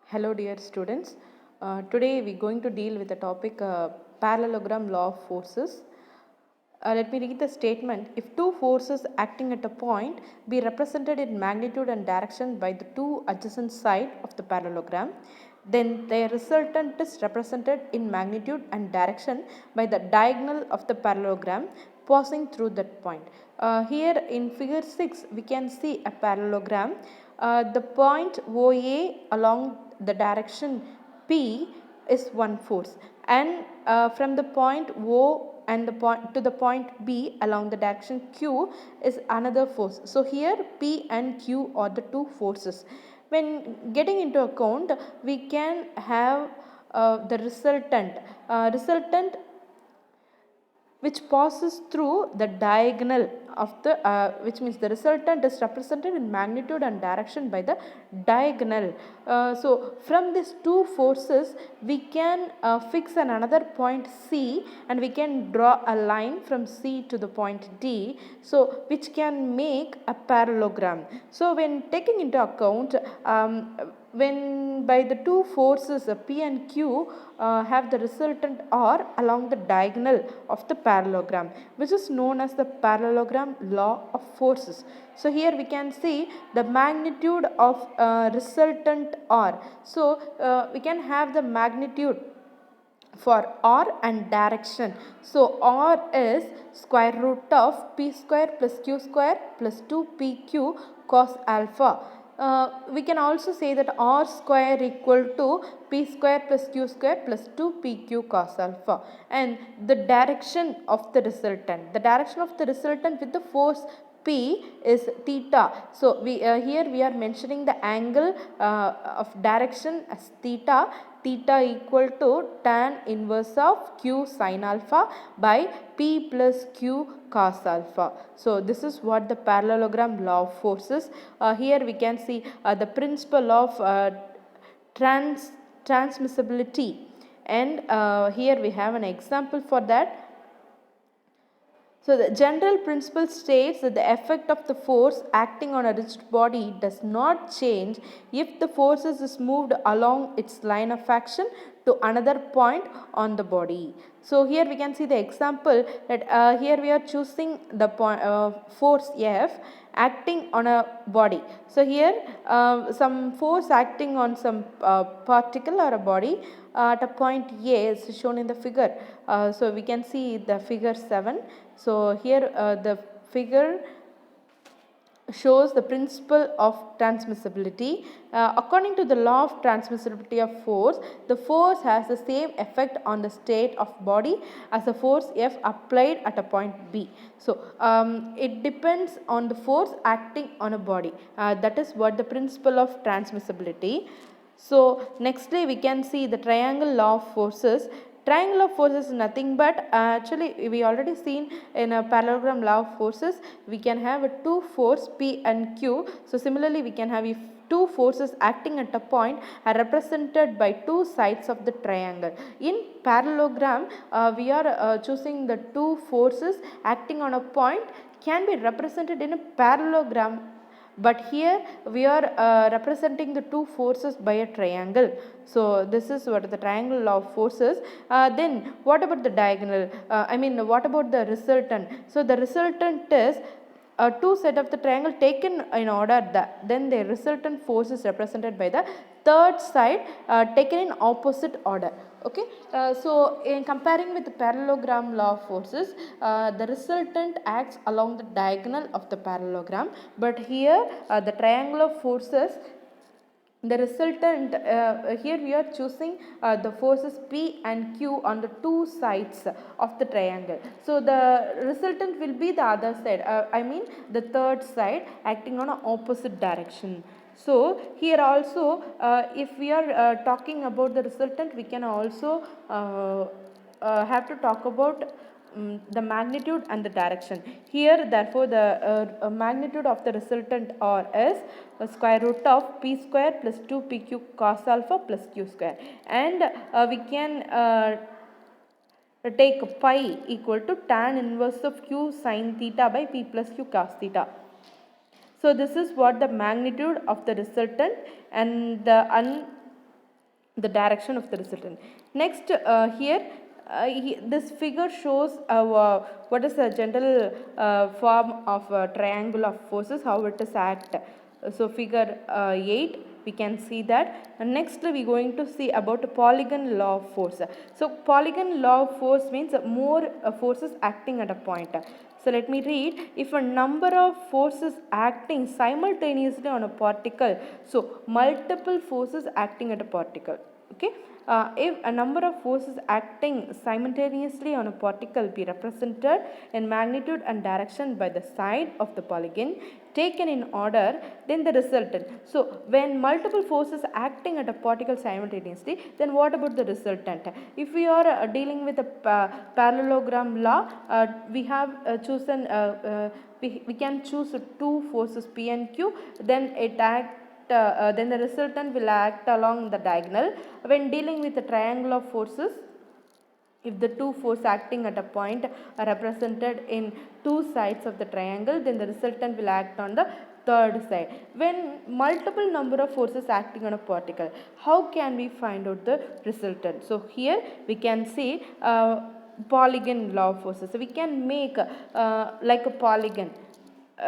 Hello dear students. Today we are going to deal with the topic parallelogram law of forces. Let me read the statement. If two forces acting at a point be represented in magnitude and direction by the two adjacent sides of the parallelogram, then their resultant is represented in magnitude and direction by the diagonal of the parallelogram passing through that point. Here in figure 6 we can see a parallelogram. The point OA along the direction P is one force, and from the point O and the point to the point B along the direction Q is another force. So here P and Q are the two forces. When getting into account, we can have the resultant which passes through the diagonal of the which means the resultant is represented in magnitude and direction by the diagonal. So from these two forces we can fix another point C, and we can draw a line from C to the point D, so which can make a parallelogram. So when taking into account, when by the two forces P and Q have the resultant R along the diagonal of the parallelogram, which is known as the parallelogram law of forces. So here we can see the magnitude of resultant R. So we can have the magnitude for R and direction. So R is square root of P square plus Q square plus 2PQ cos alpha. We can also say that R square equal to P square plus Q square plus 2PQ cos alpha, and the direction of the resultant. The direction of the resultant with the force P is theta. So here we are mentioning the angle of direction as theta. Theta equal to tan inverse of Q sin alpha by P plus Q cos alpha. So this is what the parallelogram law of forces. Here we can see the principle of transmissibility, and here we have an example for that. So the general principle states that the effect of the force acting on a rigid body does not change if the force is moved along its line of action to another point on the body. So here we can see the example that here we are choosing the force F acting on a body. So here some force acting on some particle or a body at a point A is shown in the figure. So we can see the figure 7. So here the figure shows the principle of transmissibility. According to the law of transmissibility of force, the force has the same effect on the state of body as the force F applied at a point B. So it depends on the force acting on a body. That is what the principle of transmissibility. So nextly we can see the triangle law of forces. Triangle of forces is nothing but actually we already seen in a parallelogram law of forces we can have a two force P and Q. So similarly we can have if two forces acting at a point are represented by two sides of the triangle. In parallelogram we are choosing the two forces acting on a point can be represented in a parallelogram, but here we are representing the two forces by a triangle. So this is what the triangle law of forces. Then what about the diagonal, what about the resultant? So the resultant is two set of the triangle taken in order, then the resultant force is represented by the third side taken in opposite order. Okay, so in comparing with the parallelogram law of forces, the resultant acts along the diagonal of the parallelogram, but here the triangle of forces, the resultant here we are choosing the forces P and Q on the two sides of the triangle. So the resultant will be the other side, the third side acting on an opposite direction. So here also if we are talking about the resultant, we can also have to talk about the magnitude and the direction. Here therefore the magnitude of the resultant R is square root of P square plus 2PQ cos alpha plus Q square, and we can take pi equal to tan inverse of Q sin theta by P plus Q cos theta. So this is what the magnitude of the resultant, and the the direction of the resultant. Next, here this figure shows what is the general form of a triangle of forces, how it is act. So figure 8, we can see that. And next we are going to see about a polygon law of force. So polygon law of force means more forces acting at a point. So let me read. If a number of forces acting simultaneously on a particle, so multiple forces acting at a particle, okay. If a number of forces acting simultaneously on a particle be represented in magnitude and direction by the side of the polygon taken in order, then the resultant. So when multiple forces acting at a particle simultaneously, then what about the resultant? If we are dealing with a parallelogram law, we have chosen we can choose two forces P and Q, then it acts then the resultant will act along the diagonal. When dealing with the triangle of forces, if the two forces acting at a point are represented in two sides of the triangle, then the resultant will act on the third side. When multiple number of forces acting on a particle, how can we find out the resultant? So here we can see polygon law of forces. So we can make like a polygon.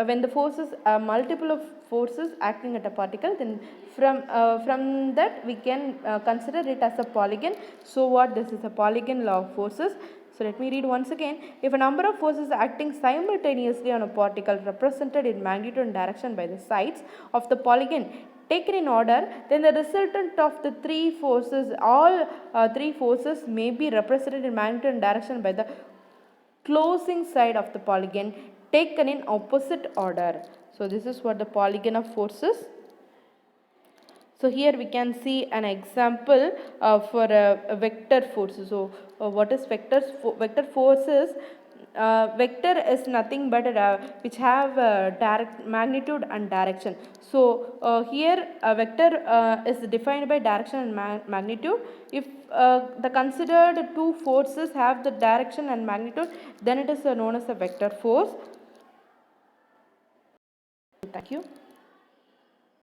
When the forces are multiple of forces acting at a particle, then from that we can consider it as a polygon. So what, this is a polygon law of forces. So let me read once again. If a number of forces acting simultaneously on a particle represented in magnitude and direction by the sides of the polygon taken in order, then the resultant of the three forces, all three forces may be represented in magnitude and direction by the closing side of the polygon taken in opposite order. So this is what the polygon of forces. So here we can see an example for a vector forces. So what is vectors? Vector forces. Vector is nothing but which have direct magnitude and direction. So here a vector is defined by direction and magnitude. If the considered two forces have the direction and magnitude, then it is known as a vector force. Thank you.